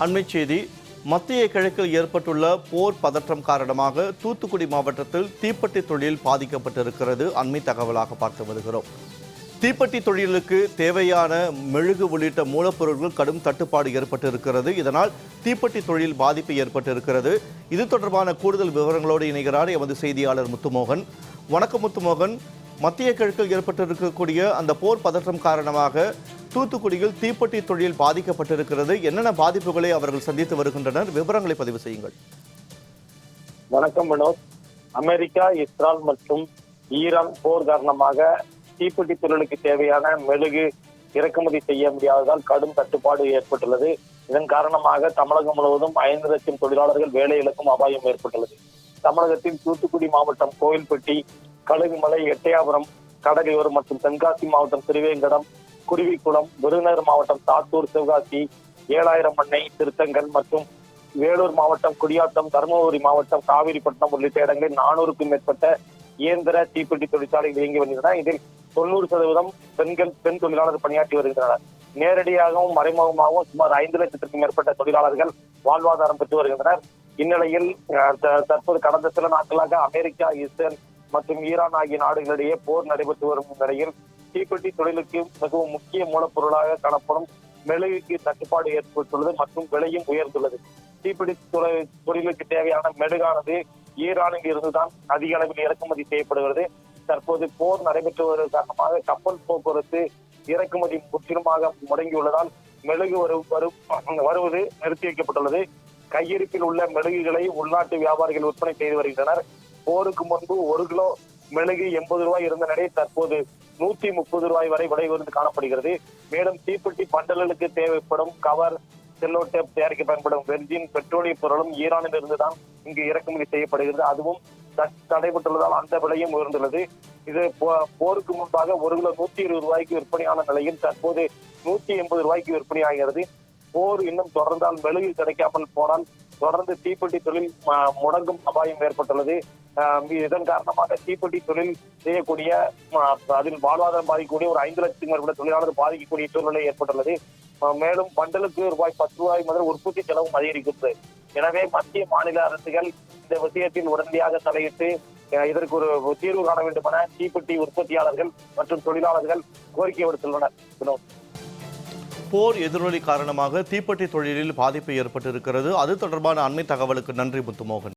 அண்மைச் செய்தி. மத்திய கிழக்கில் ஏற்பட்டுள்ள போர் பதற்றம் காரணமாக தூத்துக்குடி மாவட்டத்தில் தீப்பெட்டி தொழில் பாதிக்கப்பட்டிருக்கிறது. அண்மை தகவலாக பார்த்து வருகிறோம். தீப்பெட்டி தொழிலுக்கு தேவையான மெழுகு உள்ளிட்ட மூலப்பொருட்கள் கடும் தட்டுப்பாடு ஏற்பட்டிருக்கிறது. இதனால் தீப்பெட்டி தொழில் பாதிப்பு ஏற்பட்டிருக்கிறது. இது தொடர்பான கூடுதல் விவரங்களோடு இணைகிறார் எமது செய்தியாளர் முத்துமோகன். வணக்கம் முத்துமோகன். மத்திய கிழக்கில் ஏற்பட்டிருக்கக்கூடிய அந்த போர் பதற்றம் காரணமாக தூத்துக்குடியில் தீப்பெட்டி தொழில் பாதிக்கப்பட்டிருக்கிறது. என்னென்ன பாதிப்புகளை அவர்கள் சந்தித்து வருகின்றனர்? விவரங்களை பதிவு செய்யுங்கள். வணக்கம் வினோத். அமெரிக்கா, இஸ்ரேல் மற்றும் ஈரான் போர் காரணமாக தீப்பெட்டி தொழிலுக்கு தேவையான மெழுகு இறக்குமதி செய்ய முடியாததால் கடும் தட்டுப்பாடு ஏற்பட்டுள்ளது. இதன் காரணமாக தமிழகம் முழுவதும் 5 லட்சம் தொழிலாளர்கள் வேலை இழக்கும் அபாயம் ஏற்பட்டுள்ளது. தமிழகத்தில் தூத்துக்குடி மாவட்டம் கோயில்பட்டி, கழுகுமலை, எட்டயாபுரம், கடலூர் மற்றும் தென்காசி மாவட்டம் திருவேங்கடம், குருவிக்குளம், விருதுநகர் மாவட்டம் சாத்தூர், சிவகாசி, 7000 மண்ணை, திருத்தங்கல் மற்றும் வேலூர் மாவட்டம் குடியாத்தம், தருமபுரி மாவட்டம் காவிரிப்பட்டினம் உள்ளிட்ட இடங்களில் 400க்கும் மேற்பட்ட இயந்திர தீப்பெட்டி தொழிற்சாலைகள் இயங்கி வருகின்றன. இதில் 90% பெண் தொழிலாளர்கள் பணியாற்றி வருகின்றனர். நேரடியாகவும் மறைமுகமாகவும் சுமார் 5 லட்சத்திற்கும் மேற்பட்ட தொழிலாளர்கள் வாழ்வாதாரம் பெற்று வருகின்றனர். இந்நிலையில் தற்போது கடந்த சில நாட்களாக அமெரிக்கா, இஸ்ரேல் மற்றும் ஈரான் ஆகிய நாடுகளிடையே போர் நடைபெற்று வரும் நிலையில் தீப்பெட்டி தொழிலுக்கு மிகவும் முக்கிய மூலப்பொருளாக காணப்படும் மெழுகுக்கு தட்டுப்பாடு ஏற்பட்டுள்ளது மற்றும் விலையும் உயர்ந்துள்ளது. தீப்பெட்டி தொழிலுக்கு தேவையான மெழுகானது ஈரானில் இருந்துதான் அதிக அளவில் இறக்குமதி செய்யப்படுகிறது. தற்போது போர் நடைபெற்று வருவதன் காரணமாக கப்பல் போக்குவரத்து இறக்குமதி முற்றிலுமாக முடங்கியுள்ளதால் மெழுகு வருவது நிறுத்தி வைக்கப்பட்டுள்ளது. கையிருப்பில் உள்ள மெழுகுகளை உள்நாட்டு வியாபாரிகள் விற்பனை செய்து வருகின்றனர். போருக்கு முன்பு 1 கிலோ மெழுகு 80 ரூபாய் இருந்த நிலை தற்போது 130 ரூபாய் வரை விலை உயர்ந்து காணப்படுகிறது. மேலும் தீப்பெட்டி பண்டல்களுக்கு தேவைப்படும் கவர், செல்லோ டேப் தயாரிக்க பயன்படும் வெர்ஜின் பெட்ரோலிய பொருளும் ஈரானில் இருந்துதான் இங்கு இறக்குமதி செய்யப்படுகிறது. அதுவும் தடைபட்டுள்ளதால் அந்த விலையும் உயர்ந்துள்ளது. இது போருக்கு முன்பாக 1 கிலோ 120 ரூபாய்க்கு விற்பனையான நிலையில் தற்போது 180 ரூபாய்க்கு விற்பனையாகிறது. போர் இன்னும் தொடர்ந்தால் மெழுகு கிடைக்காமல் போனால் தொடர்ந்து தீப்பெட்டி தொழில் முடங்கும் அபாயம் ஏற்பட்டுள்ளது. இதன் காரணமாக தீப்பெட்டி தொழில் செய்யக்கூடிய அதில் வாழ்வாதாரம் பாதிக்கக்கூடிய ஒரு 5 லட்சத்துக்கும் மேற்பட்ட தொழிலாளர்கள் பாதிக்கக்கூடிய சூழ்நிலை ஏற்பட்டுள்ளது. மேலும் பண்டலுக்கு ரூபாய் 10 ரூபாய் முதல் உற்பத்தி செலவும் அதிகரிக்கிறது. எனவே மத்திய மாநில அரசுகள் இந்த விஷயத்தில் உடனடியாக தலையிட்டு இதற்கு ஒரு தீர்வு காண வேண்டும் என தீப்பெட்டி உற்பத்தியாளர்கள் மற்றும் தொழிலாளர்கள் கோரிக்கை விடுத்துள்ளனர். போர் எதிரொலி காரணமாக தீப்பெட்டி தொழிலில் பாதிப்பு ஏற்பட்டிருக்கிறது. அது தொடர்பான அண்மை தகவலுக்கு நன்றி முத்துமோகன்.